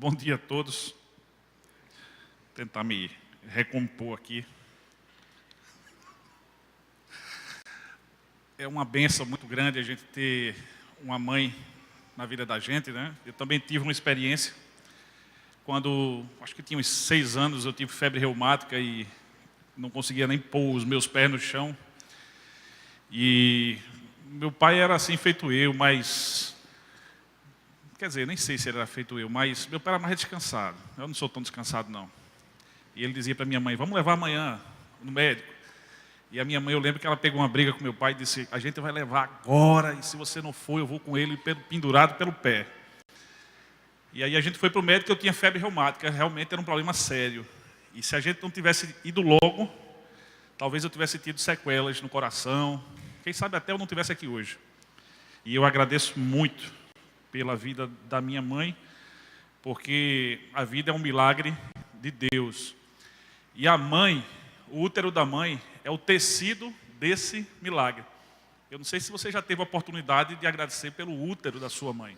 Bom dia a todos. Vou tentar me recompor aqui. É uma bênção muito grande a gente ter uma mãe na vida da gente, né? Eu também tive uma experiência. Quando, acho que tinha uns 6 anos, eu tive febre reumática e não conseguia nem pôr os meus pés no chão. E meu pai era assim feito eu, mas... Quer dizer, nem sei se ele era feito eu, mas meu pai era mais descansado. Eu não sou tão descansado, não. E ele dizia para minha mãe, vamos levar amanhã no médico. E a minha mãe, eu lembro que ela pegou uma briga com meu pai e disse, a gente vai levar agora, e se você não for, eu vou com ele pendurado pelo pé. E aí a gente foi para o médico, eu tinha febre reumática, realmente era um problema sério. E se a gente não tivesse ido logo, talvez eu tivesse tido sequelas no coração. Quem sabe até eu não estivesse aqui hoje. E eu agradeço muito pela vida da minha mãe, porque a vida é um milagre de Deus. E a mãe, o útero da mãe, é o tecido desse milagre. Eu não sei se você já teve a oportunidade de agradecer pelo útero da sua mãe.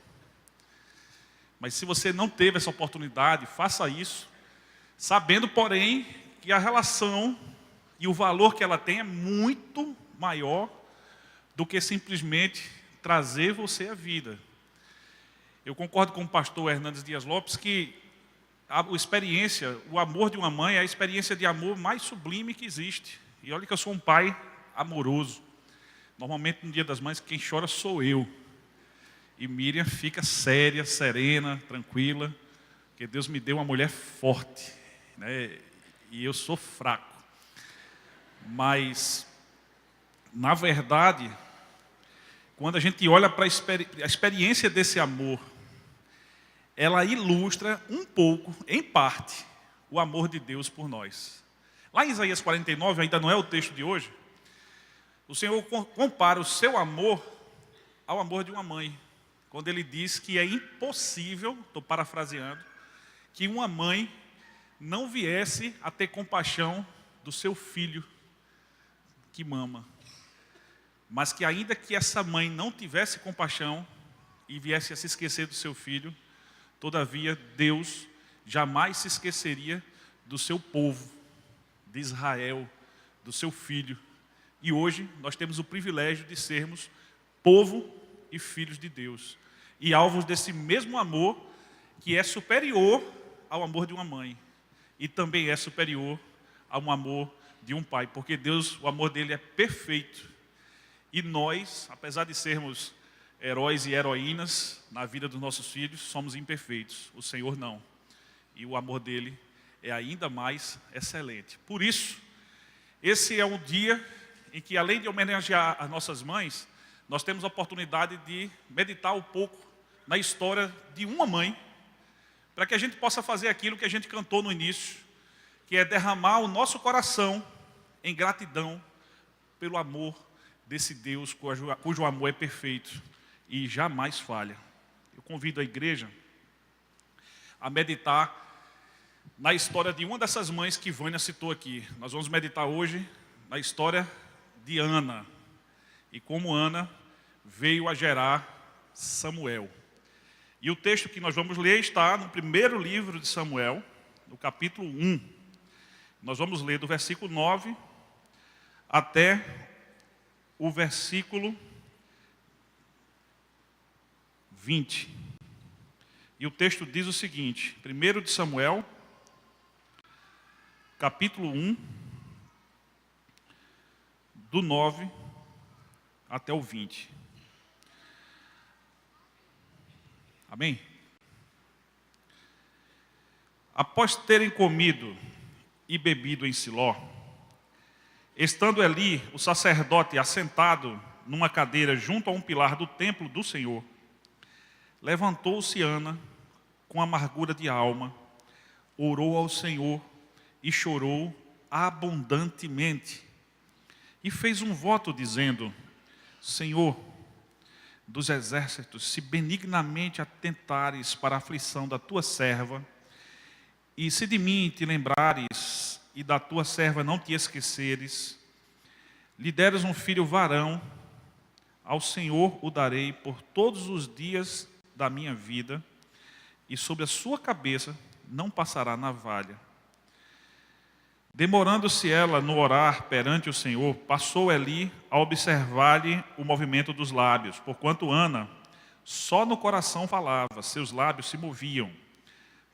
Mas se você não teve essa oportunidade, faça isso, sabendo, porém, que a relação e o valor que ela tem é muito maior do que simplesmente trazer você à vida. Eu concordo com o pastor Hernandes Dias Lopes que o amor de uma mãe é a experiência de amor mais sublime que existe. E olha que eu sou um pai amoroso. Normalmente no Dia das Mães quem chora sou eu. E Miriam fica séria, serena, tranquila, porque Deus me deu uma mulher forte, né? E eu sou fraco. Mas, na verdade, quando a gente olha para a experiência desse amor, ela ilustra um pouco, em parte, o amor de Deus por nós. Lá em Isaías 49, ainda não é o texto de hoje, o Senhor compara o seu amor ao amor de uma mãe. Quando ele diz que é impossível, estou parafraseando, que uma mãe não viesse a ter compaixão do seu filho que mama. Mas que ainda que essa mãe não tivesse compaixão e viesse a se esquecer do seu filho, todavia, Deus jamais se esqueceria do seu povo, de Israel, do seu filho. E hoje nós temos o privilégio de sermos povo e filhos de Deus. E alvos desse mesmo amor que é superior ao amor de uma mãe. E também é superior ao amor de um pai. Porque Deus, o amor dele é perfeito. E nós, apesar de sermos heróis e heroínas na vida dos nossos filhos, somos imperfeitos. O Senhor não. E o amor dele é ainda mais excelente. Por isso, esse é um dia em que, além de homenagear as nossas mães, nós temos a oportunidade de meditar um pouco na história de uma mãe, para que a gente possa fazer aquilo que a gente cantou no início, que é derramar o nosso coração em gratidão pelo amor desse Deus cujo amor é perfeito e jamais falha. Eu convido a igreja a meditar na história de uma dessas mães que Vânia citou aqui. Nós vamos meditar hoje na história de Ana e como Ana veio a gerar Samuel. E o texto que nós vamos ler está no primeiro livro de Samuel, no capítulo 1. Nós vamos ler do versículo 9 até o versículo 20. E o texto diz o seguinte, 1 de Samuel, capítulo 1, do 9 até o 20. Amém? Após terem comido e bebido em Siló, estando ali o sacerdote assentado numa cadeira junto a um pilar do templo do Senhor, levantou-se Ana com amargura de alma, orou ao Senhor e chorou abundantemente. E fez um voto dizendo, Senhor dos exércitos, se benignamente atentares para a aflição da tua serva, e se de mim te lembrares e da tua serva não te esqueceres, lhe deres um filho varão, ao Senhor o darei por todos os dias da minha vida, e sobre a sua cabeça não passará navalha. Demorando-se ela no orar perante o Senhor, passou Eli a observar-lhe o movimento dos lábios, porquanto Ana só no coração falava, seus lábios se moviam,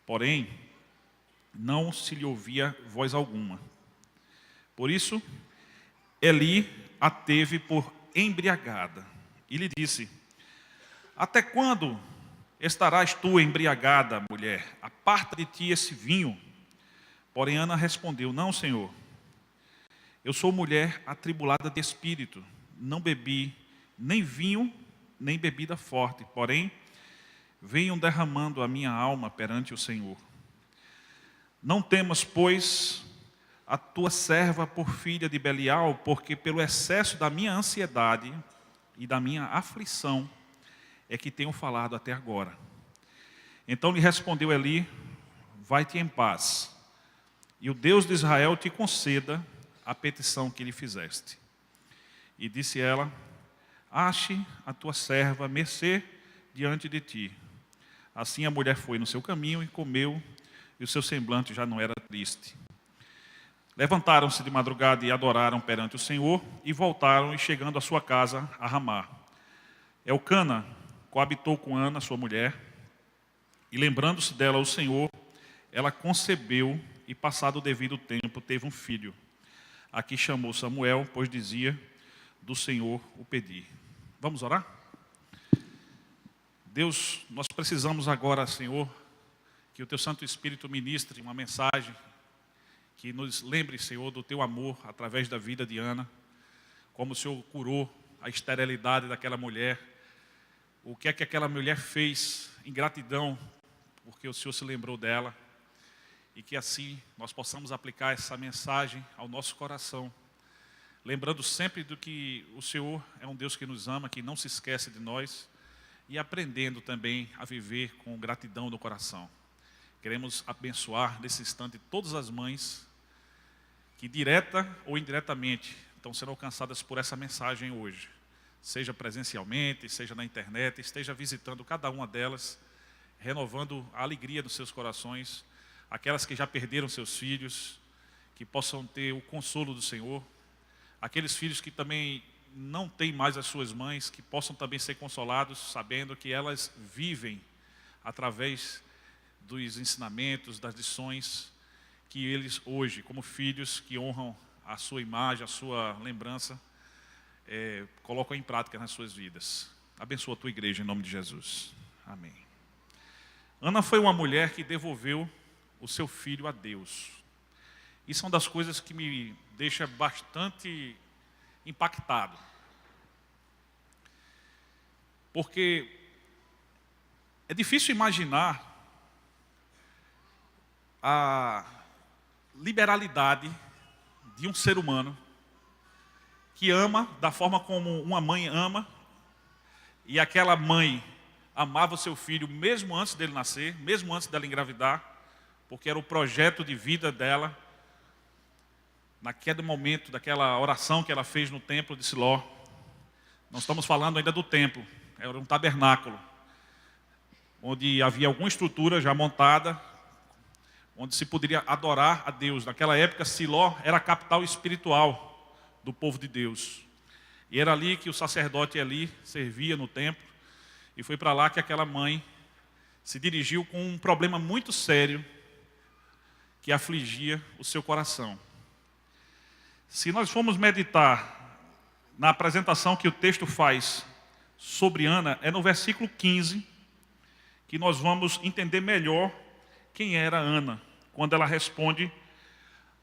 porém não se lhe ouvia voz alguma. Por isso, Eli a teve por embriagada e lhe disse: até quando estarás tu embriagada, mulher? Aparta de ti esse vinho. Porém Ana respondeu: não, Senhor, eu sou mulher atribulada de espírito, não bebi nem vinho, nem bebida forte, porém venham derramando a minha alma perante o Senhor. Não temas, pois, a tua serva por filha de Belial, porque pelo excesso da minha ansiedade e da minha aflição é que tenho falado até agora. Então lhe respondeu Eli: vai-te em paz, e o Deus de Israel te conceda a petição que lhe fizeste. E disse ela: ache a tua serva mercê diante de ti. Assim a mulher foi no seu caminho e comeu, e o seu semblante já não era triste. Levantaram-se de madrugada e adoraram perante o Senhor, e voltaram, e chegando à sua casa, a Ramá. Elcana coabitou com Ana, sua mulher, e lembrando-se dela o Senhor, ela concebeu, e passado o devido tempo teve um filho. Aqui chamou Samuel, pois dizia: do Senhor o pedi. Vamos orar? Deus, nós precisamos agora, Senhor, que o Teu Santo Espírito ministre uma mensagem que nos lembre, Senhor, do Teu amor através da vida de Ana, como o Senhor curou a esterilidade daquela mulher, o que é que aquela mulher fez em gratidão, porque o Senhor se lembrou dela, e que assim nós possamos aplicar essa mensagem ao nosso coração, lembrando sempre do que o Senhor é um Deus que nos ama, que não se esquece de nós, e aprendendo também a viver com gratidão no coração. Queremos abençoar nesse instante todas as mães que direta ou indiretamente estão sendo alcançadas por essa mensagem hoje, seja presencialmente, seja na internet, esteja visitando cada uma delas, renovando a alegria dos seus corações, aquelas que já perderam seus filhos, que possam ter o consolo do Senhor, aqueles filhos que também não têm mais as suas mães, que possam também ser consolados, sabendo que elas vivem através dos ensinamentos, das lições, que eles hoje, como filhos que honram a sua imagem, a sua lembrança, colocam em prática nas suas vidas. Abençoa a tua igreja em nome de Jesus. Amém. Ana foi uma mulher que devolveu o seu filho a Deus. Isso é uma das coisas que me deixa bastante impactado. Porque é difícil imaginar a liberalidade de um ser humano que ama da forma como uma mãe ama, e aquela mãe amava o seu filho mesmo antes dele nascer, mesmo antes dela engravidar, porque era o projeto de vida dela, naquele momento, daquela oração que ela fez no templo de Siló. Nós estamos falando ainda do templo, era um tabernáculo, onde havia alguma estrutura já montada, onde se poderia adorar a Deus. Naquela época, Siló era a capital espiritual do povo de Deus. E era ali que o sacerdote Eli servia no templo, e foi para lá que aquela mãe se dirigiu com um problema muito sério que afligia o seu coração. Se nós formos meditar na apresentação que o texto faz sobre Ana, é no versículo 15 que nós vamos entender melhor quem era Ana, quando ela responde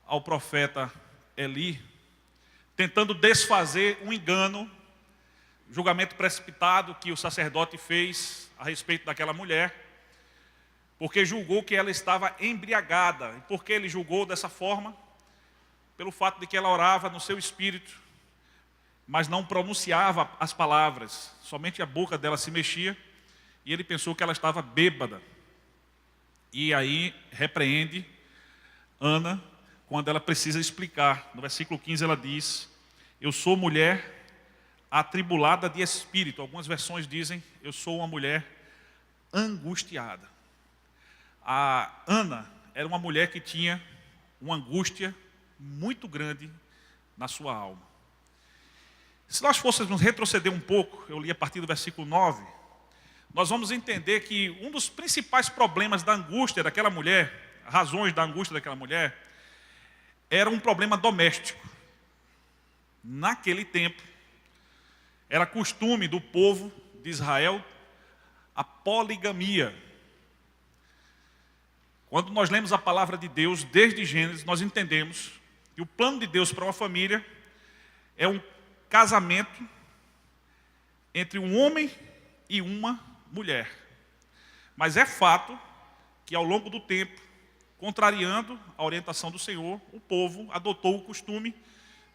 ao profeta Eli, tentando desfazer um engano, julgamento precipitado que o sacerdote fez a respeito daquela mulher, porque julgou que ela estava embriagada. E por que ele julgou dessa forma? Pelo fato de que ela orava no seu espírito, mas não pronunciava as palavras, somente a boca dela se mexia, e ele pensou que ela estava bêbada. E aí repreende Ana quando ela precisa explicar. No versículo 15 ela diz: eu sou mulher atribulada de espírito. Algumas versões dizem: eu sou uma mulher angustiada. A Ana era uma mulher que tinha uma angústia muito grande na sua alma. Se nós fôssemos retroceder um pouco, eu li a partir do versículo 9, nós vamos entender que um dos principais problemas da angústia daquela mulher, razões da angústia daquela mulher, era um problema doméstico. Naquele tempo, era costume do povo de Israel a poligamia. Quando nós lemos a palavra de Deus, desde Gênesis, nós entendemos que o plano de Deus para uma família é um casamento entre um homem e uma mulher. Mas é fato que ao longo do tempo, contrariando a orientação do Senhor, o povo adotou o costume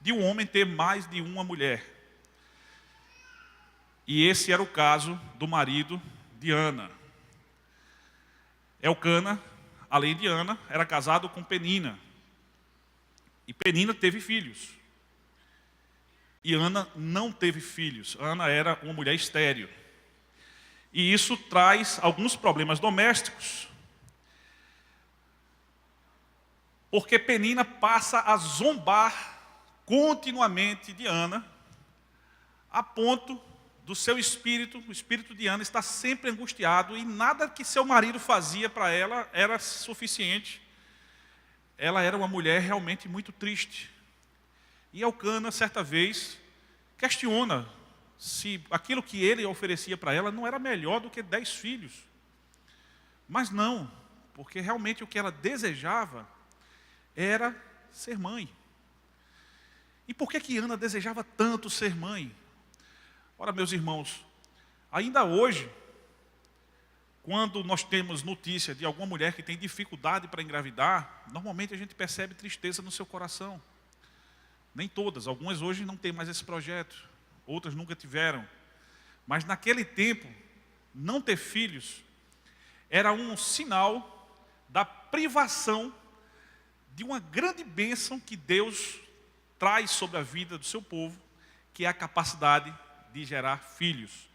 de um homem ter mais de uma mulher. E esse era o caso do marido de Ana. Elcana, além de Ana, era casado com Penina. E Penina teve filhos. E Ana não teve filhos. Ana era uma mulher estéril. E isso traz alguns problemas domésticos. Porque Penina passa a zombar continuamente de Ana, a ponto do seu espírito, o espírito de Ana, está sempre angustiado e nada que seu marido fazia para ela era suficiente. Ela era uma mulher realmente muito triste. E Elcana, certa vez, questiona se aquilo que ele oferecia para ela não era melhor do que 10 filhos. Mas não, porque realmente o que ela desejava era ser mãe. E por que Ana desejava tanto ser mãe? Ora, meus irmãos, ainda hoje, quando nós temos notícia de alguma mulher que tem dificuldade para engravidar, normalmente a gente percebe tristeza no seu coração. Nem todas, algumas hoje não têm mais esse projeto, outras nunca tiveram. Mas naquele tempo, não ter filhos era um sinal da privação de uma grande bênção que Deus traz sobre a vida do seu povo, que é a capacidade de gerar filhos.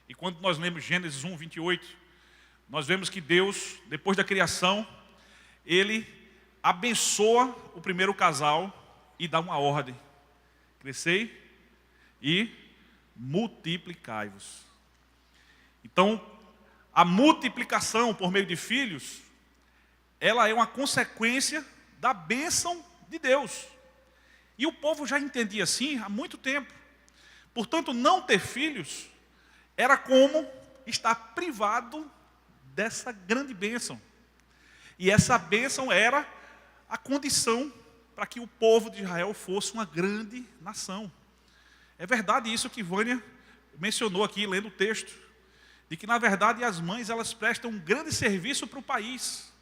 E quando nós lemos Gênesis 1, 28, nós vemos que Deus, depois da criação, Ele abençoa o primeiro casal e dá uma ordem: crescei e multiplicai-vos. Então, a multiplicação por meio de filhos, ela é uma consequência da bênção de Deus. E o povo já entendia assim há muito tempo. Portanto, não ter filhos era como estar privado dessa grande bênção. E essa bênção era a condição para que o povo de Israel fosse uma grande nação. É verdade isso que Vânia mencionou aqui, lendo o texto, de que na verdade as mães elas prestam um grande serviço para o país,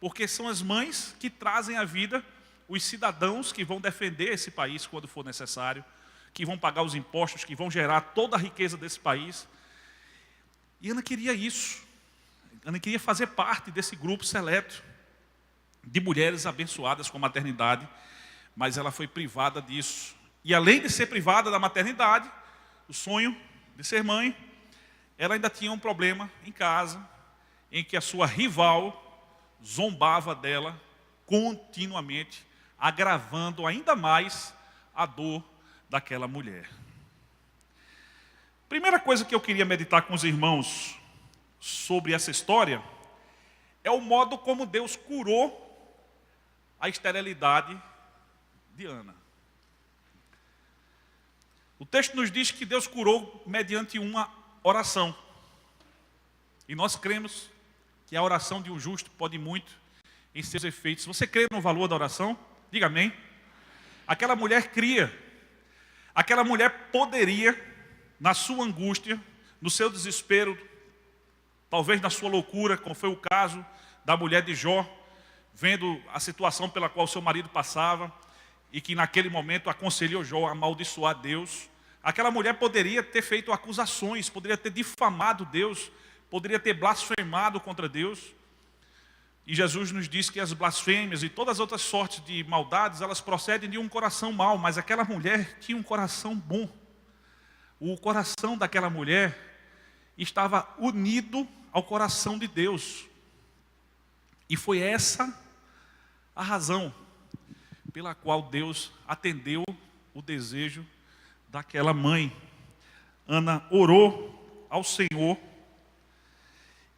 porque são as mães que trazem à vida os cidadãos que vão defender esse país quando for necessário, que vão pagar os impostos, que vão gerar toda a riqueza desse país. E Ana queria isso. Ana queria fazer parte desse grupo seleto de mulheres abençoadas com a maternidade, mas ela foi privada disso. E além de ser privada da maternidade, o sonho de ser mãe, ela ainda tinha um problema em casa, em que a sua rival zombava dela continuamente, agravando ainda mais a dor daquela mulher. Primeira coisa que eu queria meditar com os irmãos sobre essa história é o modo como Deus curou a esterilidade de Ana. O texto nos diz que Deus curou mediante uma oração. E nós cremos que a oração de um justo pode muito em seus efeitos. Você crê no valor da oração? Diga amém. Aquela mulher cria. Aquela mulher poderia, na sua angústia, no seu desespero, talvez na sua loucura, como foi o caso da mulher de Jó, vendo a situação pela qual seu marido passava, e que naquele momento aconselhou Jó a amaldiçoar Deus. Aquela mulher poderia ter feito acusações, poderia ter difamado Deus, poderia ter blasfemado contra Deus. E Jesus nos diz que as blasfêmias e todas as outras sortes de maldades, elas procedem de um coração mau, mas aquela mulher tinha um coração bom. O coração daquela mulher estava unido ao coração de Deus. E foi essa a razão pela qual Deus atendeu o desejo daquela mãe. Ana orou ao Senhor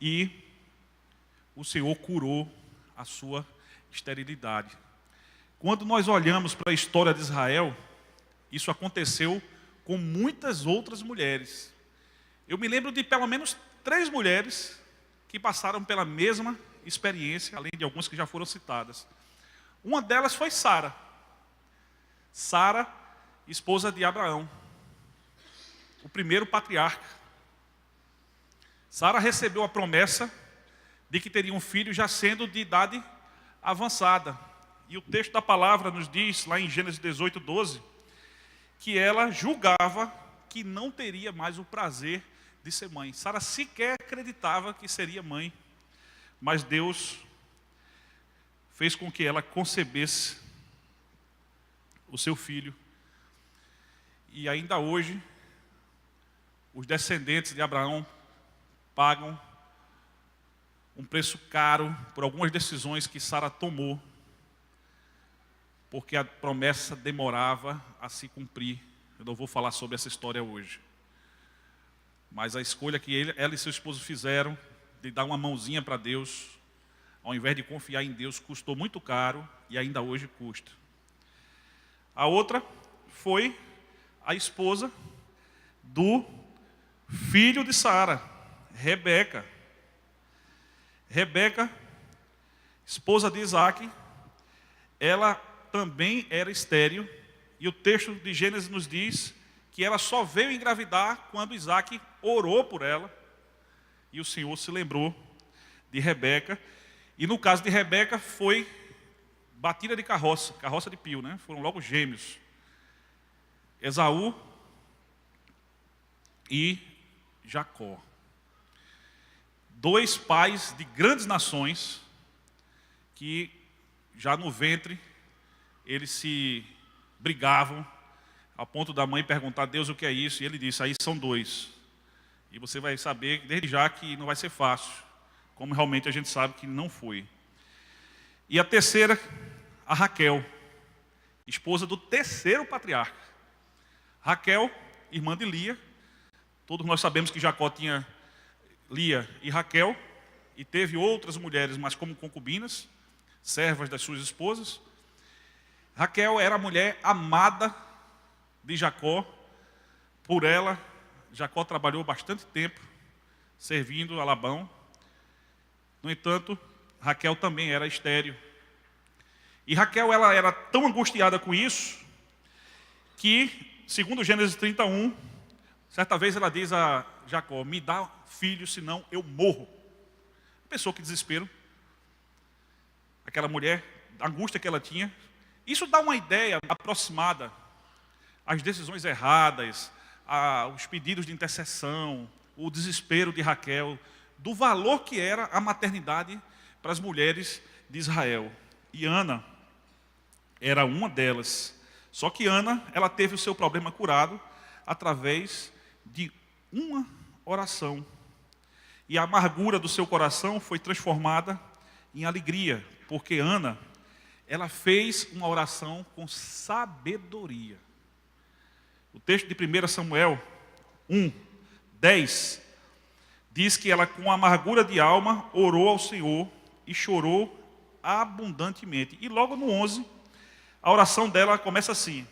e o Senhor curou a sua esterilidade. Quando nós olhamos para a história de Israel, isso aconteceu com muitas outras mulheres. Eu me lembro de pelo menos 3 mulheres que passaram pela mesma experiência, além de algumas que já foram citadas. Uma delas foi Sara. Sara, esposa de Abraão, o primeiro patriarca. Sara recebeu a promessa de que teria um filho já sendo de idade avançada. E o texto da palavra nos diz, lá em Gênesis 18, 12, que ela julgava que não teria mais o prazer de ser mãe. Sara sequer acreditava que seria mãe, mas Deus fez com que ela concebesse o seu filho. E ainda hoje, os descendentes de Abraão pagam um preço caro por algumas decisões que Sara tomou, porque a promessa demorava a se cumprir. Eu não vou falar sobre essa história hoje. Mas a escolha que ela e seu esposo fizeram de dar uma mãozinha para Deus, ao invés de confiar em Deus, custou muito caro e ainda hoje custa. A outra foi a esposa do filho de Sara, Rebeca. Rebeca, esposa de Isaac, ela também era estéril, e o texto de Gênesis nos diz que ela só veio engravidar quando Isaac orou por ela, e o Senhor se lembrou de Rebeca. E no caso de Rebeca foi batida de carroça de pio, né? Foram logo gêmeos, Esaú e Jacó. 2 pais de grandes nações que já no ventre eles se brigavam, a ponto da mãe perguntar a Deus o que é isso, e ele disse, aí são 2. E você vai saber desde já que não vai ser fácil, como realmente a gente sabe que não foi. E a terceira, a Raquel, esposa do terceiro patriarca. Raquel, irmã de Lia. Todos nós sabemos que Jacó tinha Lia e Raquel, e teve outras mulheres, mas como concubinas, servas das suas esposas. Raquel era a mulher amada de Jacó. Por ela, Jacó trabalhou bastante tempo servindo a Labão. No entanto, Raquel também era estéril. E Raquel ela era tão angustiada com isso, que, segundo Gênesis 31, certa vez ela diz a Jacó, me dá filho, senão eu morro. Pensou que desespero. Aquela mulher, a angústia que ela tinha. Isso dá uma ideia aproximada às decisões erradas, aos pedidos de intercessão, o desespero de Raquel, do valor que era a maternidade para as mulheres de Israel. E Ana era uma delas. Só que Ana, ela teve o seu problema curado através de uma oração. E a amargura do seu coração foi transformada em alegria, porque Ana, ela fez uma oração com sabedoria. O texto de 1 Samuel 1, 10, diz que ela com amargura de alma orou ao Senhor e chorou abundantemente. E logo no 11, a oração dela começa assim: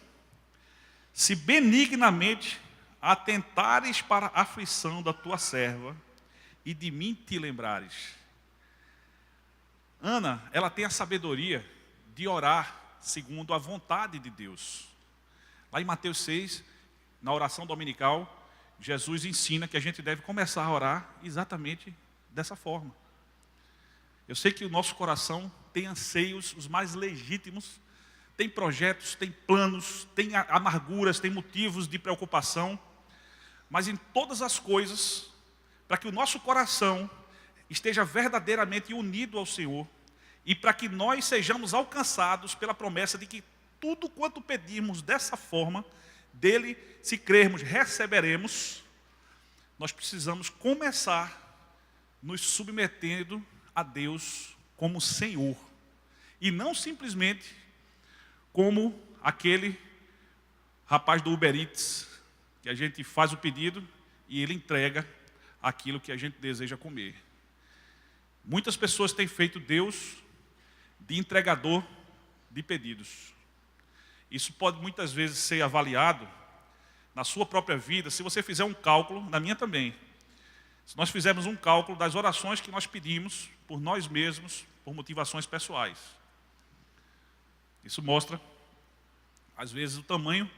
se benignamente atentares para a aflição da tua serva e de mim te lembrares. Ana, ela tem a sabedoria de orar segundo a vontade de Deus. Lá em Mateus 6, na oração dominical, Jesus ensina que a gente deve começar a orar exatamente dessa forma. Eu sei que o nosso coração tem anseios os mais legítimos, tem projetos, tem planos, tem amarguras, tem motivos de preocupação, mas em todas as coisas, para que o nosso coração esteja verdadeiramente unido ao Senhor, e para que nós sejamos alcançados pela promessa de que tudo quanto pedirmos dessa forma, dele, se crermos, receberemos, nós precisamos começar nos submetendo a Deus como Senhor. E não simplesmente como aquele rapaz do Uber Eats, que a gente faz o pedido e ele entrega aquilo que a gente deseja comer. Muitas pessoas têm feito Deus de entregador de pedidos. Isso pode muitas vezes ser avaliado na sua própria vida, se você fizer um cálculo, na minha também. Se nós fizermos um cálculo das orações que nós pedimos por nós mesmos, por motivações pessoais. Isso mostra, às vezes, o tamanho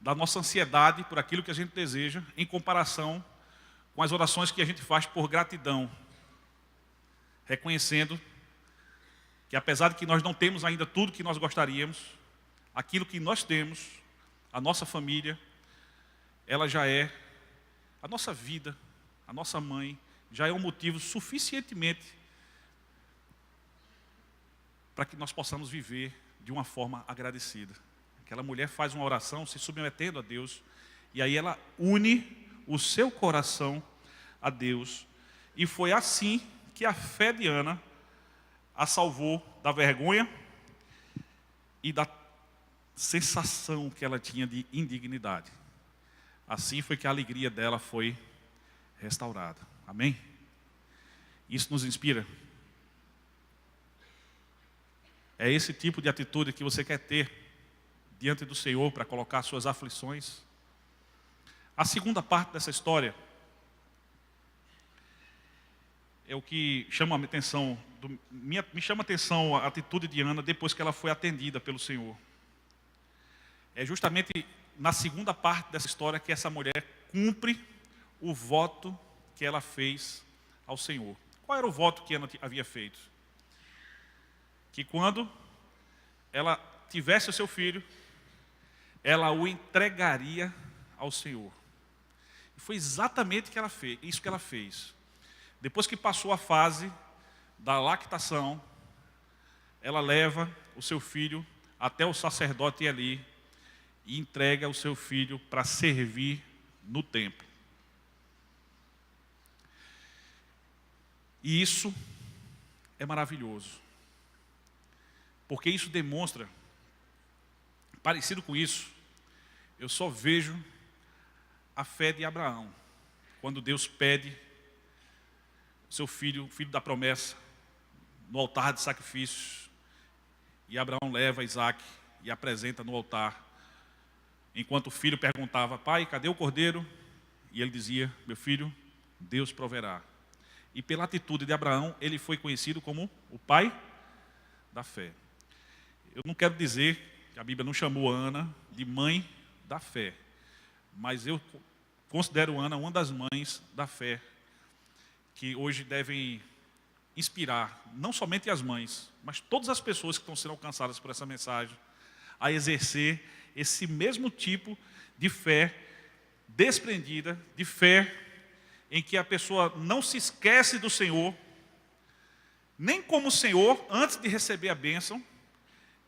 da nossa ansiedade por aquilo que a gente deseja, em comparação com as orações que a gente faz por gratidão, reconhecendo que apesar de que nós não temos ainda tudo que nós gostaríamos, aquilo que nós temos, a nossa família, ela já é, a nossa vida, a nossa mãe, já é um motivo suficientemente para que nós possamos viver de uma forma agradecida. Aquela mulher faz uma oração se submetendo a Deus, e aí ela une o seu coração a Deus. E foi assim que a fé de Ana a salvou da vergonha e da sensação que ela tinha de indignidade. Assim foi que a alegria dela foi restaurada. Amém? Isso nos inspira. É esse tipo de atitude que você quer ter diante do Senhor para colocar suas aflições. A segunda parte dessa história é o que chama a atenção, me chama a atenção a atitude de Ana depois que ela foi atendida pelo Senhor. É justamente na segunda parte dessa história que essa mulher cumpre o voto que ela fez ao Senhor. Qual era o voto que Ana havia feito? Que quando ela tivesse o seu filho, ela o entregaria ao Senhor. E foi exatamente isso que ela fez. Depois que passou a fase da lactação, ela leva o seu filho até o sacerdote Eli e entrega o seu filho para servir no templo. E isso é maravilhoso, porque isso demonstra, parecido com isso, eu só vejo a fé de Abraão, quando Deus pede seu filho, o filho da promessa, no altar de sacrifícios, e Abraão leva Isaac e apresenta no altar, enquanto o filho perguntava: pai, cadê o cordeiro? E ele dizia: meu filho, Deus proverá. E pela atitude de Abraão, ele foi conhecido como o pai da fé. Eu não quero dizer que a Bíblia não chamou Ana de mãe da fé, mas eu considero Ana uma das mães da fé, que hoje devem inspirar, não somente as mães, mas todas as pessoas que estão sendo alcançadas por essa mensagem, a exercer esse mesmo tipo de fé desprendida, de fé em que a pessoa não se esquece do Senhor, nem como Senhor antes de receber a bênção,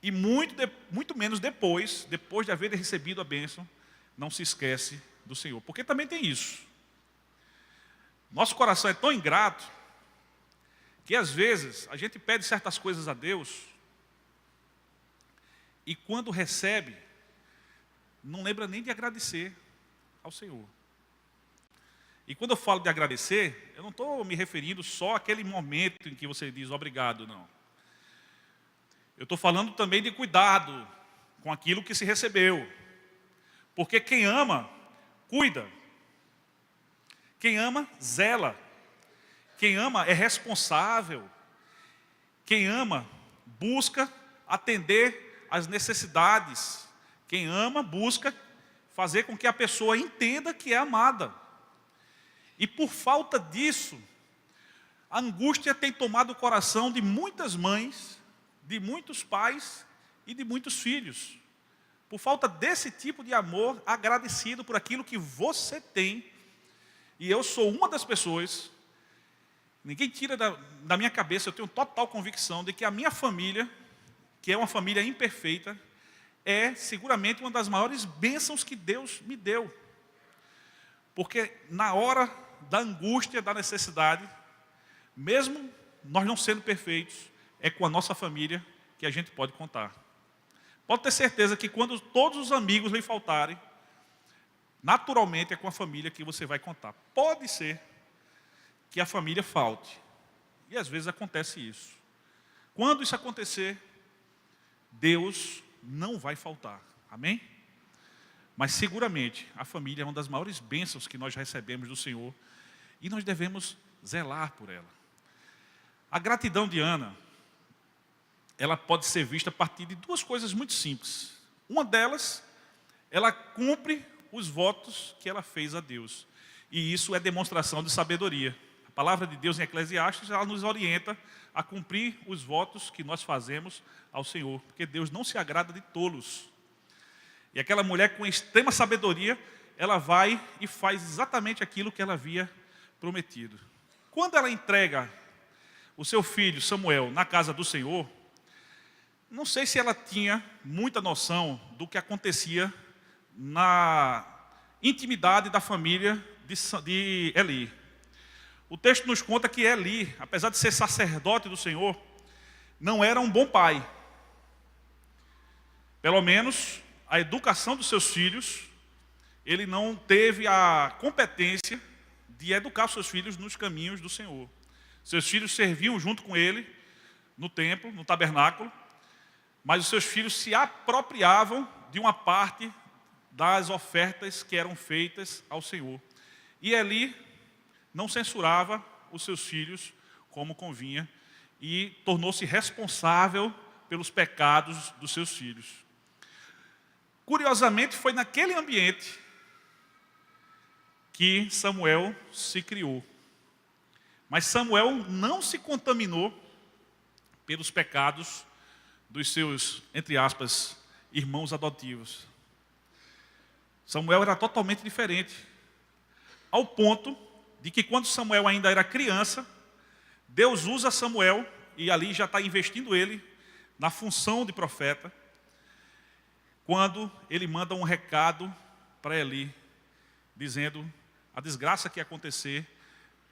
e muito menos depois de haver recebido a bênção, não se esquece do Senhor. Porque também tem isso. Nosso coração é tão ingrato que às vezes a gente pede certas coisas a Deus e quando recebe, não lembra nem de agradecer ao Senhor. E quando eu falo de agradecer, eu não estou me referindo só àquele momento em que você diz obrigado, não. Eu estou falando também de cuidado com aquilo que se recebeu. Porque quem ama, cuida. Quem ama, zela. Quem ama é responsável. Quem ama, busca atender às necessidades. Quem ama, busca fazer com que a pessoa entenda que é amada. E por falta disso, a angústia tem tomado o coração de muitas mães, de muitos pais e de muitos filhos. Por falta desse tipo de amor agradecido por aquilo que você tem. E eu sou uma das pessoas, ninguém tira da minha cabeça, eu tenho total convicção de que a minha família, que é uma família imperfeita, é seguramente uma das maiores bênçãos que Deus me deu. Porque na hora da angústia, da necessidade, mesmo nós não sendo perfeitos, é com a nossa família que a gente pode contar. Pode ter certeza que quando todos os amigos lhe faltarem, naturalmente é com a família que você vai contar. Pode ser que a família falte. E às vezes acontece isso. Quando isso acontecer, Deus não vai faltar. Amém? Mas seguramente a família é uma das maiores bênçãos que nós recebemos do Senhor. E nós devemos zelar por ela. A gratidão de Ana, ela pode ser vista a partir de duas coisas muito simples. Uma delas, ela cumpre os votos que ela fez a Deus. E isso é demonstração de sabedoria. A palavra de Deus em Eclesiastes, ela nos orienta a cumprir os votos que nós fazemos ao Senhor. Porque Deus não se agrada de tolos. E aquela mulher com extrema sabedoria, ela vai e faz exatamente aquilo que ela havia prometido. Quando ela entrega o seu filho Samuel na casa do Senhor, não sei se ela tinha muita noção do que acontecia na intimidade da família de Eli. O texto nos conta que Eli, apesar de ser sacerdote do Senhor, não era um bom pai. Pelo menos a educação dos seus filhos, ele não teve a competência de educar seus filhos nos caminhos do Senhor. Seus filhos serviam junto com ele no templo, no tabernáculo, mas os seus filhos se apropriavam de uma parte das ofertas que eram feitas ao Senhor. E Eli não censurava os seus filhos como convinha e tornou-se responsável pelos pecados dos seus filhos. Curiosamente, foi naquele ambiente que Samuel se criou. Mas Samuel não se contaminou pelos pecados dos seus, entre aspas, irmãos adotivos. Samuel era totalmente diferente. Ao ponto de que quando Samuel ainda era criança, Deus usa Samuel, e ali já está investindo ele na função de profeta, quando ele manda um recado para Eli, dizendo a desgraça que ia acontecer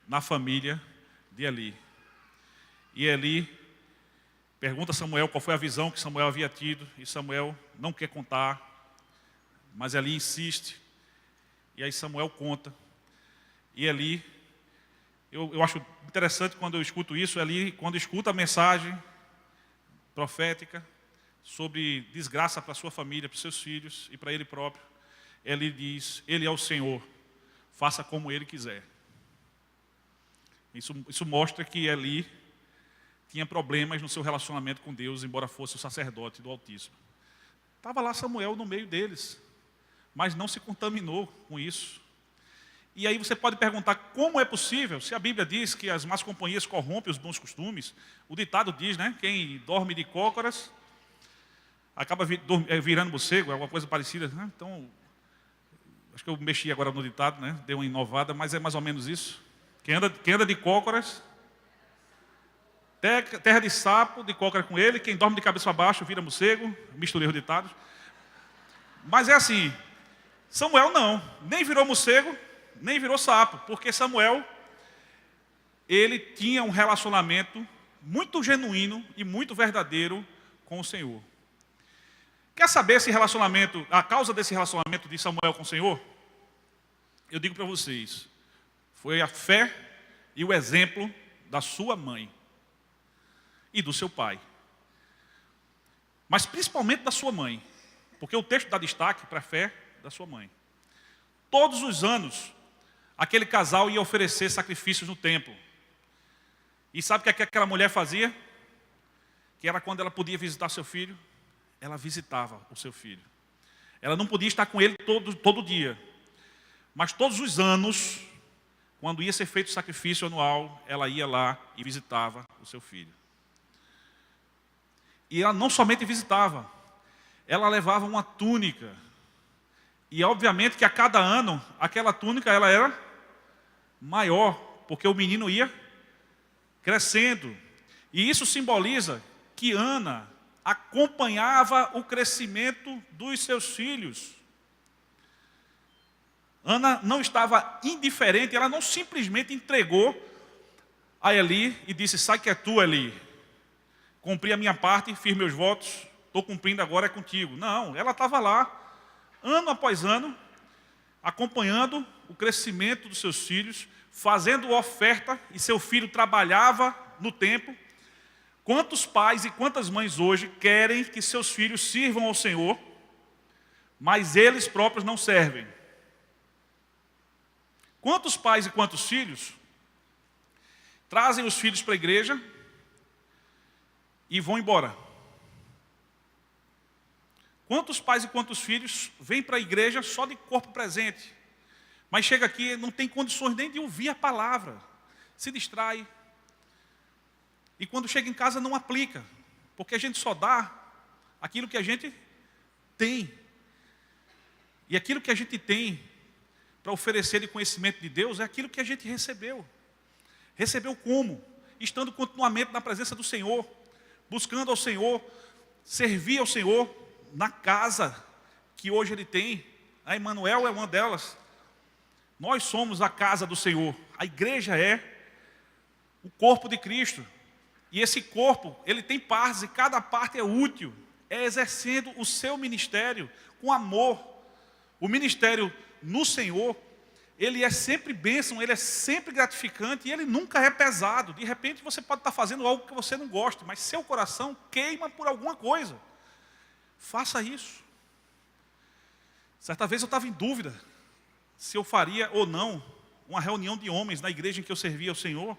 na família de Eli. E Eli pergunta a Samuel qual foi a visão que Samuel havia tido, e Samuel não quer contar, mas Eli insiste, e aí Samuel conta. E Eli, eu acho interessante quando eu escuto isso, Eli, quando escuta a mensagem profética sobre desgraça para sua família, para os seus filhos e para ele próprio, Eli diz, ele é o Senhor, faça como ele quiser. Isso mostra que Eli tinha problemas no seu relacionamento com Deus, embora fosse o sacerdote do Altíssimo. Estava lá Samuel no meio deles, mas não se contaminou com isso. E aí você pode perguntar como é possível, se a Bíblia diz que as más companhias corrompem os bons costumes, o ditado diz, né, quem dorme de cócoras acaba virando morcego, é alguma coisa parecida, né? Então, acho que eu mexi agora no ditado, né? Dei uma inovada, mas é mais ou menos isso. Quem anda de cócoras, terra de sapo, de cócora com ele, quem dorme de cabeça para baixo vira morcego, misturei os ditados. Mas é assim, Samuel não, nem virou morcego, nem virou sapo, porque Samuel, ele tinha um relacionamento muito genuíno e muito verdadeiro com o Senhor. Quer saber esse relacionamento, a causa desse relacionamento de Samuel com o Senhor? Eu digo para vocês, foi a fé e o exemplo da sua mãe e do seu pai. Mas principalmente da sua mãe, porque o texto dá destaque para a fé da sua mãe. Todos os anos, aquele casal ia oferecer sacrifícios no templo. E sabe o que aquela mulher fazia? Que era quando ela podia visitar seu filho, ela visitava o seu filho. Ela não podia estar com ele todo dia. Mas todos os anos, quando ia ser feito o sacrifício anual, ela ia lá e visitava o seu filho. E ela não somente visitava, ela levava uma túnica. E obviamente que a cada ano, aquela túnica ela era maior, porque o menino ia crescendo. E isso simboliza que Ana acompanhava o crescimento dos seus filhos. Ana não estava indiferente, ela não simplesmente entregou a Eli e disse, sai que é tu, Eli. cumpri a minha parte, fiz meus votos, estou cumprindo agora é contigo. Não, ela estava lá, ano após ano, acompanhando o crescimento dos seus filhos, fazendo oferta, e seu filho trabalhava no templo. Quantos pais e quantas mães hoje querem que seus filhos sirvam ao Senhor, mas eles próprios não servem? Quantos pais e quantos filhos trazem os filhos para a igreja e vão embora? Quantos pais e quantos filhos vêm para a igreja só de corpo presente, mas chega aqui e não tem condições nem de ouvir a palavra, se distrai, e quando chega em casa não aplica, porque a gente só dá aquilo que a gente tem, e aquilo que a gente tem para oferecer de conhecimento de Deus é aquilo que a gente recebeu. Recebeu como? Estando continuamente na presença do Senhor, buscando ao Senhor, servir ao Senhor na casa que hoje Ele tem. A Emmanuel é uma delas. Nós somos a casa do Senhor. A igreja é o corpo de Cristo. E esse corpo, ele tem partes e cada parte é útil. É exercendo o seu ministério com amor. O ministério no Senhor, ele é sempre bênção, ele é sempre gratificante e ele nunca é pesado. De repente você pode estar fazendo algo que você não gosta, mas seu coração queima por alguma coisa. Faça isso. Certa vez eu estava em dúvida se eu faria ou não uma reunião de homens na igreja em que eu servia ao Senhor,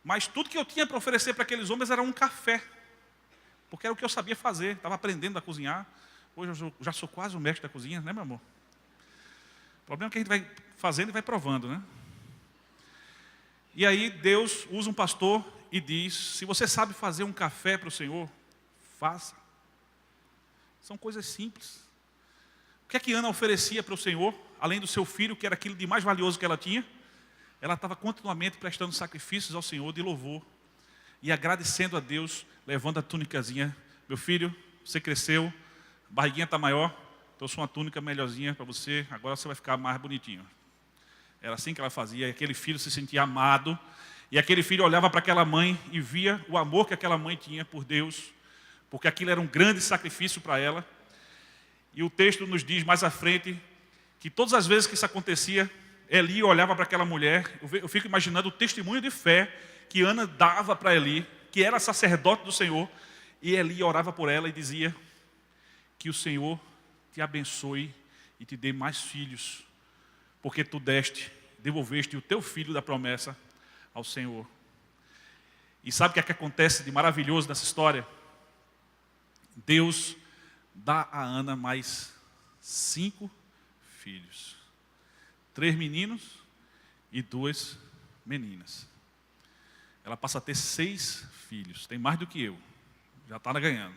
mas tudo que eu tinha para oferecer para aqueles homens era um café, porque era o que eu sabia fazer, estava aprendendo a cozinhar. Hoje eu já sou quase o mestre da cozinha, né, meu amor? O problema é que a gente vai fazendo e vai provando, né? E aí Deus usa um pastor e diz: se você sabe fazer um café para o Senhor, faça. São coisas simples. O que é que Ana oferecia para o Senhor, além do seu filho, que era aquilo de mais valioso que ela tinha? Ela estava continuamente prestando sacrifícios ao Senhor de louvor e agradecendo a Deus, levando a túnicazinha. Meu filho, você cresceu, a barriguinha está maior, trouxe uma túnica melhorzinha para você, agora você vai ficar mais bonitinho. Era assim que ela fazia, e aquele filho se sentia amado, e aquele filho olhava para aquela mãe e via o amor que aquela mãe tinha por Deus, porque aquilo era um grande sacrifício para ela. E o texto nos diz mais à frente, que todas as vezes que isso acontecia, Eli olhava para aquela mulher, eu fico imaginando o testemunho de fé que Ana dava para Eli, que era sacerdote do Senhor, e Eli orava por ela e dizia: que o Senhor te abençoe e te dê mais filhos, porque tu devolveste o teu filho da promessa ao Senhor. E sabe o que é que acontece de maravilhoso nessa história? Deus dá a Ana mais 5 filhos. 3 meninos e 2 meninas. Ela passa a ter 6 filhos. Tem mais do que eu. Já está ganhando.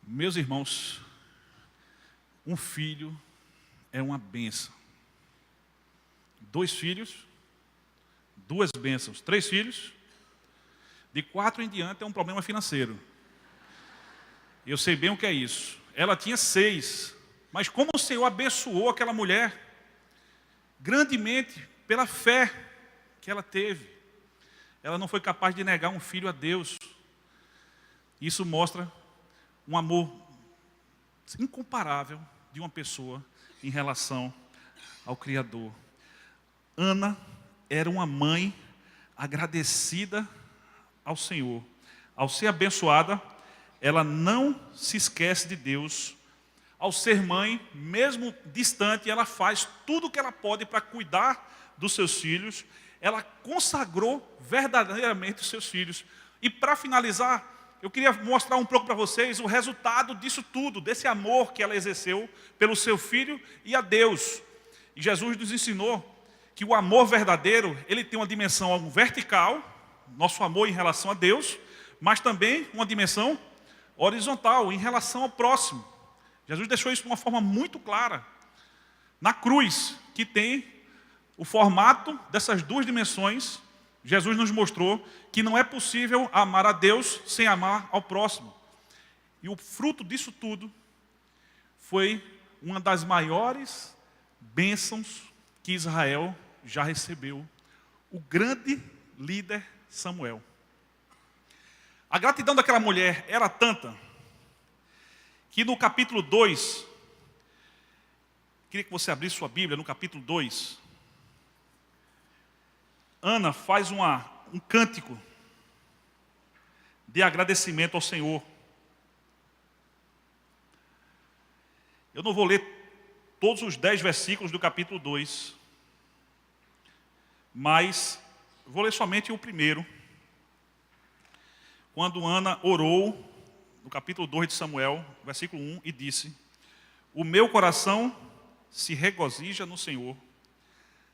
Meus irmãos, um filho é uma bênção. 2 filhos, 2 bênçãos. 3 filhos, de 4 em diante é um problema financeiro. Eu sei bem o que é isso. Ela tinha 6, mas como o Senhor abençoou aquela mulher, grandemente, pela fé que ela teve, ela não foi capaz de negar um filho a Deus. Isso mostra um amor incomparável de uma pessoa em relação ao Criador. Ana era uma mãe agradecida ao Senhor. Ao ser abençoada, ela não se esquece de Deus. Ao ser mãe, mesmo distante, ela faz tudo o que ela pode para cuidar dos seus filhos. Ela consagrou verdadeiramente os seus filhos. E para finalizar, eu queria mostrar um pouco para vocês o resultado disso tudo, desse amor que ela exerceu pelo seu filho e a Deus. E Jesus nos ensinou que o amor verdadeiro, ele tem uma dimensão vertical, nosso amor em relação a Deus, mas também uma dimensão horizontal, em relação ao próximo. Jesus deixou isso de uma forma muito clara. Na cruz, que tem o formato dessas 2 dimensões, Jesus nos mostrou que não é possível amar a Deus sem amar ao próximo. E o fruto disso tudo foi uma das maiores bênçãos que Israel já recebeu. O grande líder Samuel. A gratidão daquela mulher era tanta que no capítulo 2, queria que você abrisse sua Bíblia, no capítulo 2, Ana faz um cântico de agradecimento ao Senhor. Eu não vou ler todos os 10 versículos do capítulo 2, mas vou ler somente o primeiro. Quando Ana orou, no capítulo 2 de Samuel, versículo 1, e disse: o meu coração se regozija no Senhor,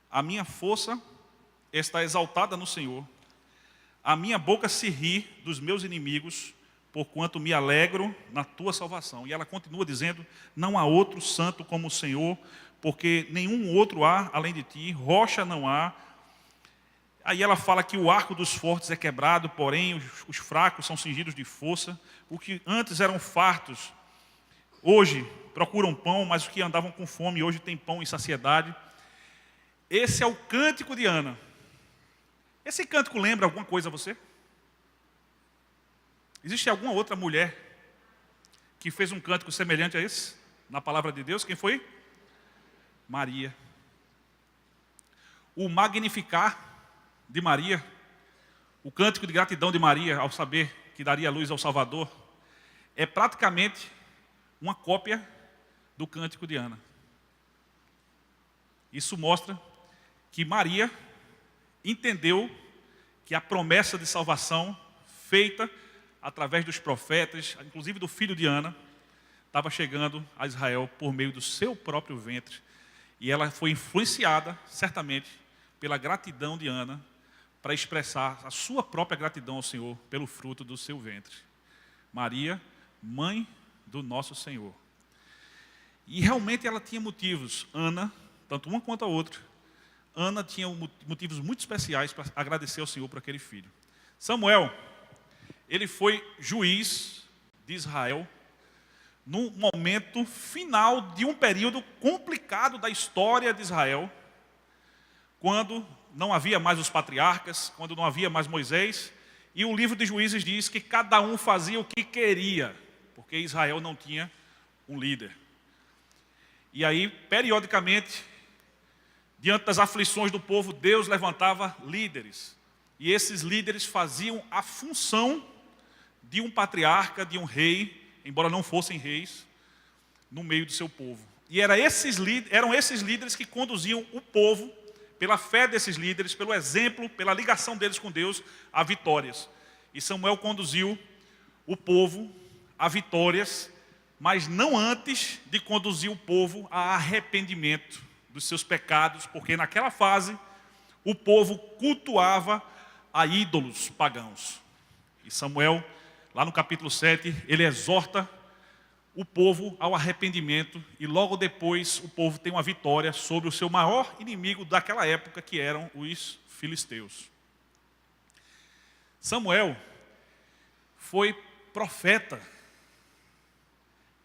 a minha força está exaltada no Senhor, a minha boca se ri dos meus inimigos, porquanto me alegro na tua salvação. E ela continua dizendo: não há outro santo como o Senhor, porque nenhum outro há além de ti, rocha não há. Aí ela fala que o arco dos fortes é quebrado, porém os fracos são cingidos de força. O que antes eram fartos, hoje procuram pão, mas os que andavam com fome, hoje têm pão e saciedade. Esse é o cântico de Ana. Esse cântico lembra alguma coisa a você? Existe alguma outra mulher que fez um cântico semelhante a esse, na palavra de Deus? Quem foi? Maria. O Magnificar de Maria, o cântico de gratidão de Maria ao saber que daria luz ao Salvador, é praticamente uma cópia do cântico de Ana. Isso mostra que Maria entendeu que a promessa de salvação feita através dos profetas, inclusive do filho de Ana, estava chegando a Israel por meio do seu próprio ventre. E ela foi influenciada, certamente, pela gratidão de Ana, para expressar a sua própria gratidão ao Senhor pelo fruto do seu ventre. Maria, mãe do nosso Senhor. E realmente ela tinha motivos, Ana, tanto uma quanto a outra, Ana tinha motivos muito especiais para agradecer ao Senhor por aquele filho. Samuel, ele foi juiz de Israel no momento final de um período complicado da história de Israel, quando não havia mais os patriarcas, quando não havia mais Moisés, e o livro de Juízes diz que cada um fazia o que queria, porque Israel não tinha um líder. E aí, periodicamente, diante das aflições do povo, Deus levantava líderes, e esses líderes faziam a função de um patriarca, de um rei, embora não fossem reis, no meio do seu povo. E eram esses líderes que conduziam o povo, pela fé desses líderes, pelo exemplo, pela ligação deles com Deus, a vitórias. E Samuel conduziu o povo a vitórias, mas não antes de conduzir o povo a arrependimento dos seus pecados, porque naquela fase o povo cultuava a ídolos pagãos. E Samuel, lá no capítulo 7, ele exorta o povo ao arrependimento, e logo depois o povo tem uma vitória sobre o seu maior inimigo daquela época, que eram os filisteus. Samuel foi profeta.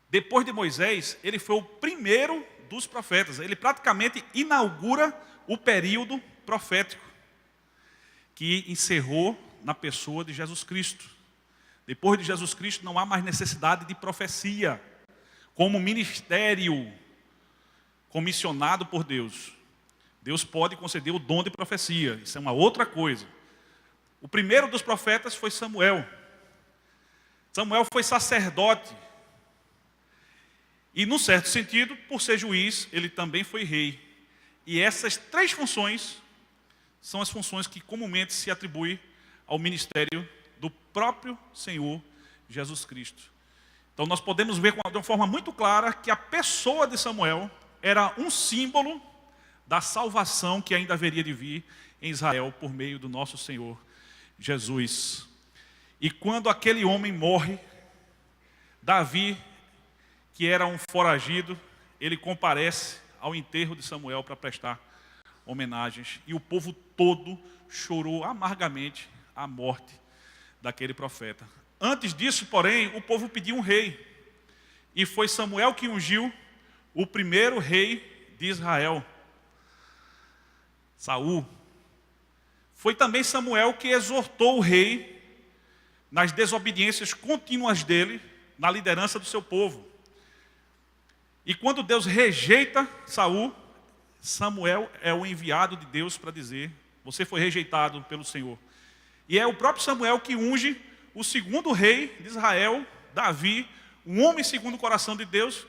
Depois de Moisés, ele foi o primeiro dos profetas. Ele praticamente inaugura o período profético, que encerrou na pessoa de Jesus Cristo. Depois de Jesus Cristo não há mais necessidade de profecia, como ministério comissionado por Deus. Deus pode conceder o dom de profecia, isso é uma outra coisa. O primeiro dos profetas foi Samuel. Samuel foi sacerdote. E, num certo sentido, por ser juiz, ele também foi rei. E essas 3 funções são as funções que comumente se atribuem ao ministério do próprio Senhor Jesus Cristo. Então nós podemos ver de uma forma muito clara que a pessoa de Samuel era um símbolo da salvação que ainda haveria de vir em Israel por meio do nosso Senhor Jesus. E quando aquele homem morre, Davi, que era um foragido, ele comparece ao enterro de Samuel para prestar homenagens. E o povo todo chorou amargamente a morte daquele profeta. Antes disso, porém, o povo pediu um rei. E foi Samuel que ungiu o primeiro rei de Israel, Saul. Foi também Samuel que exortou o rei nas desobediências contínuas dele na liderança do seu povo. E quando Deus rejeita Saul, Samuel é o enviado de Deus para dizer: você foi rejeitado pelo Senhor. E é o próprio Samuel que unge o segundo rei de Israel, Davi, um homem segundo o coração de Deus,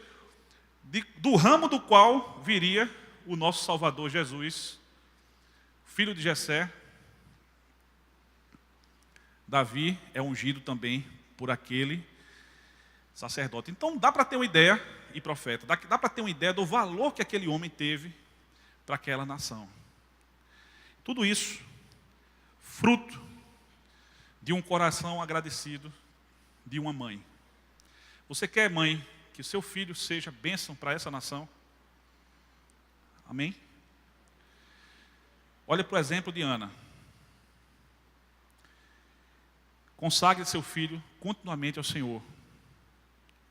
do ramo do qual viria o nosso Salvador Jesus, filho de Jessé. Davi é ungido também por aquele sacerdote. Então dá para ter uma ideia, e profeta, dá para ter uma ideia do valor que aquele homem teve para aquela nação. Tudo isso fruto de um coração agradecido de uma mãe. Você quer, mãe, que o seu filho seja bênção para essa nação? Amém? Olha para o exemplo de Ana. Consagre seu filho continuamente ao Senhor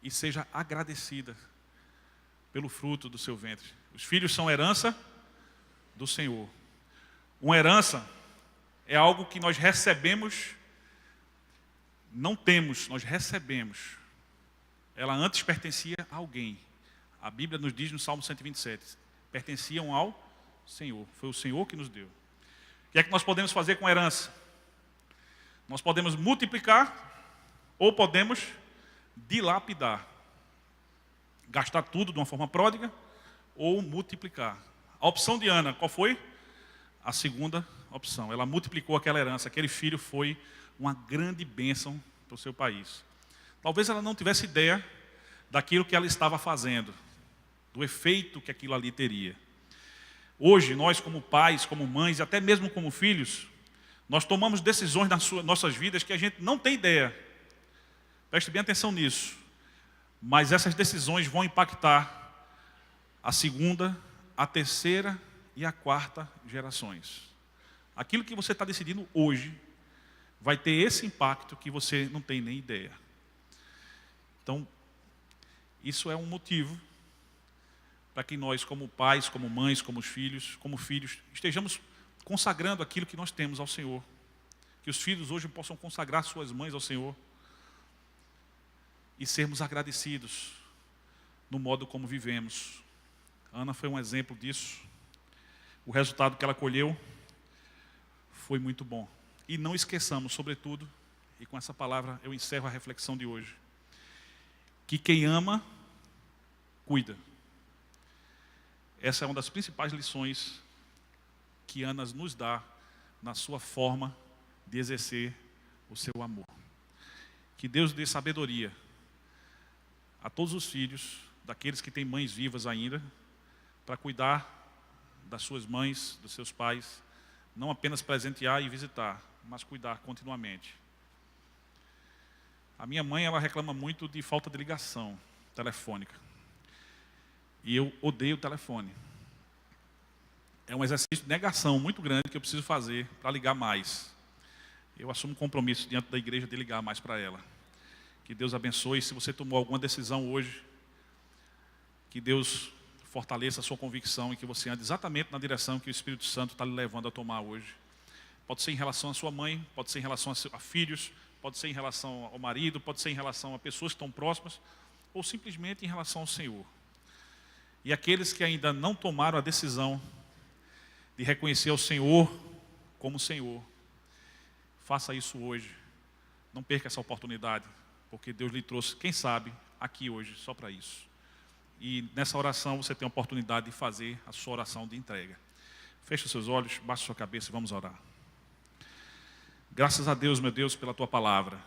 e seja agradecida pelo fruto do seu ventre. Os filhos são herança do Senhor. Uma herança é algo que nós recebemos, não temos, nós recebemos. Ela antes pertencia a alguém. A Bíblia nos diz no Salmo 127, pertenciam ao Senhor. Foi o Senhor que nos deu. O que é que nós podemos fazer com a herança? Nós podemos multiplicar ou podemos dilapidar. Gastar tudo de uma forma pródiga ou multiplicar. A opção de Ana, qual foi? A segunda opção. Ela multiplicou aquela herança. Aquele filho foi uma grande bênção para o seu país. Talvez ela não tivesse ideia daquilo que ela estava fazendo, do efeito que aquilo ali teria. Hoje, nós como pais, como mães, e até mesmo como filhos, nós tomamos decisões nas nossas vidas que a gente não tem ideia. Preste bem atenção nisso. Mas essas decisões vão impactar a segunda, a terceira e a quarta gerações. Aquilo que você está decidindo hoje vai ter esse impacto que você não tem nem ideia. Então, isso é um motivo para que nós, como pais, como mães, como filhos, estejamos consagrando aquilo que nós temos ao Senhor. Que os filhos hoje possam consagrar suas mães ao Senhor. E sermos agradecidos no modo como vivemos. Ana foi um exemplo disso. O resultado que ela colheu foi muito bom. E não esqueçamos, sobretudo, e com essa palavra eu encerro a reflexão de hoje, que quem ama, cuida. Essa é uma das principais lições que Ana nos dá na sua forma de exercer o seu amor. Que Deus dê sabedoria a todos os filhos, daqueles que têm mães vivas ainda, para cuidar das suas mães, dos seus pais, não apenas presentear e visitar, mas cuidar continuamente. A minha mãe, ela reclama muito de falta de ligação telefônica. E eu odeio o telefone. É um exercício de negação muito grande que eu preciso fazer para ligar mais. Eu assumo um compromisso diante da igreja de ligar mais para ela. Que Deus abençoe. Se você tomou alguma decisão hoje, que Deus fortaleça a sua convicção e que você ande exatamente na direção que o Espírito Santo está lhe levando a tomar hoje. Pode ser em relação à sua mãe, pode ser em relação a filhos, pode ser em relação ao marido, pode ser em relação a pessoas que estão próximas, ou simplesmente em relação ao Senhor. E aqueles que ainda não tomaram a decisão de reconhecer o Senhor como Senhor, faça isso hoje. Não perca essa oportunidade, porque Deus lhe trouxe, quem sabe, aqui hoje, só para isso. E nessa oração você tem a oportunidade de fazer a sua oração de entrega. Feche os seus olhos, baixe a sua cabeça e vamos orar. Graças a Deus, meu Deus, pela Tua palavra.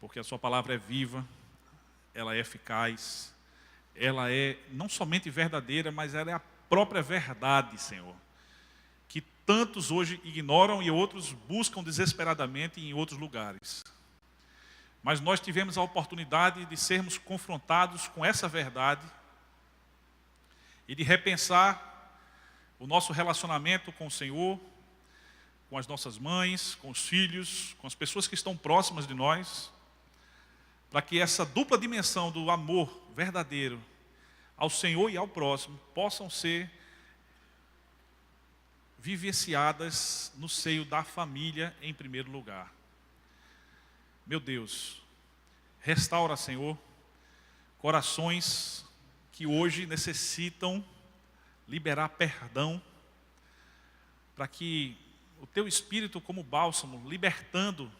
Porque a Sua palavra é viva, ela é eficaz, ela é não somente verdadeira, mas ela é a própria verdade, Senhor. Que tantos hoje ignoram e outros buscam desesperadamente em outros lugares. Mas nós tivemos a oportunidade de sermos confrontados com essa verdade e de repensar o nosso relacionamento com o Senhor, com as nossas mães, com os filhos, com as pessoas que estão próximas de nós, para que essa dupla dimensão do amor verdadeiro ao Senhor e ao próximo possam ser vivenciadas no seio da família em primeiro lugar. Meu Deus, restaura, Senhor, corações que hoje necessitam liberar perdão, para que o Teu Espírito, como bálsamo, libertando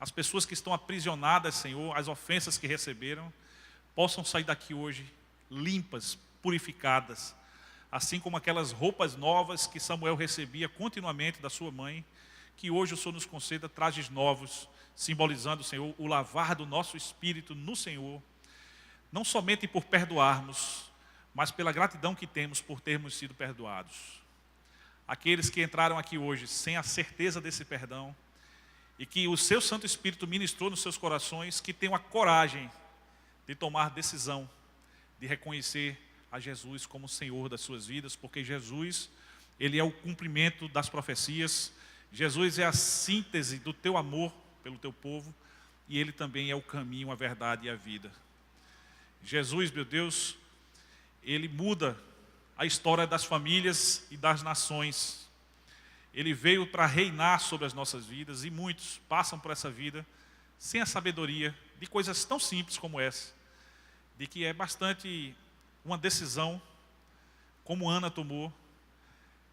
as pessoas que estão aprisionadas, Senhor, as ofensas que receberam, possam sair daqui hoje limpas, purificadas, assim como aquelas roupas novas que Samuel recebia continuamente da sua mãe, que hoje o Senhor nos conceda trajes novos, simbolizando, Senhor, o lavar do nosso espírito no Senhor, não somente por perdoarmos, mas pela gratidão que temos por termos sido perdoados. Aqueles que entraram aqui hoje sem a certeza desse perdão, e que o Seu Santo Espírito ministrou nos seus corações, que tenham a coragem de tomar decisão, de reconhecer a Jesus como Senhor das suas vidas, porque Jesus, Ele é o cumprimento das profecias, Jesus é a síntese do Teu amor pelo Teu povo, e Ele também é o caminho, a verdade e a vida. Jesus, meu Deus, Ele muda a história das famílias e das nações. Ele veio para reinar sobre as nossas vidas, e muitos passam por essa vida sem a sabedoria de coisas tão simples como essa, de que é bastante uma decisão, como Ana tomou,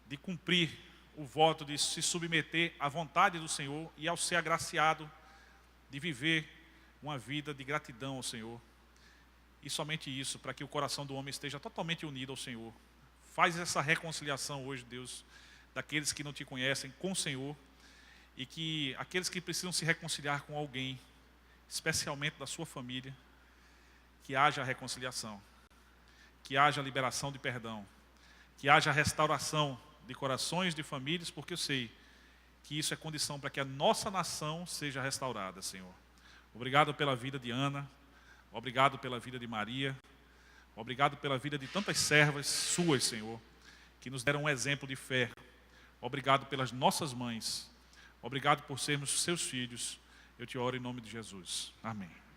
de cumprir o voto de se submeter à vontade do Senhor e ao ser agraciado de viver uma vida de gratidão ao Senhor. E somente isso, para que o coração do homem esteja totalmente unido ao Senhor. Faz essa reconciliação hoje, Deus, daqueles que não Te conhecem com o Senhor, e que aqueles que precisam se reconciliar com alguém, especialmente da sua família, que haja reconciliação, que haja liberação de perdão, que haja restauração de corações, de famílias, porque eu sei que isso é condição para que a nossa nação seja restaurada, Senhor. Obrigado pela vida de Ana, obrigado pela vida de Maria, obrigado pela vida de tantas servas Suas, Senhor, que nos deram um exemplo de fé. Obrigado pelas nossas mães, obrigado por sermos Seus filhos. Eu Te oro em nome de Jesus. Amém.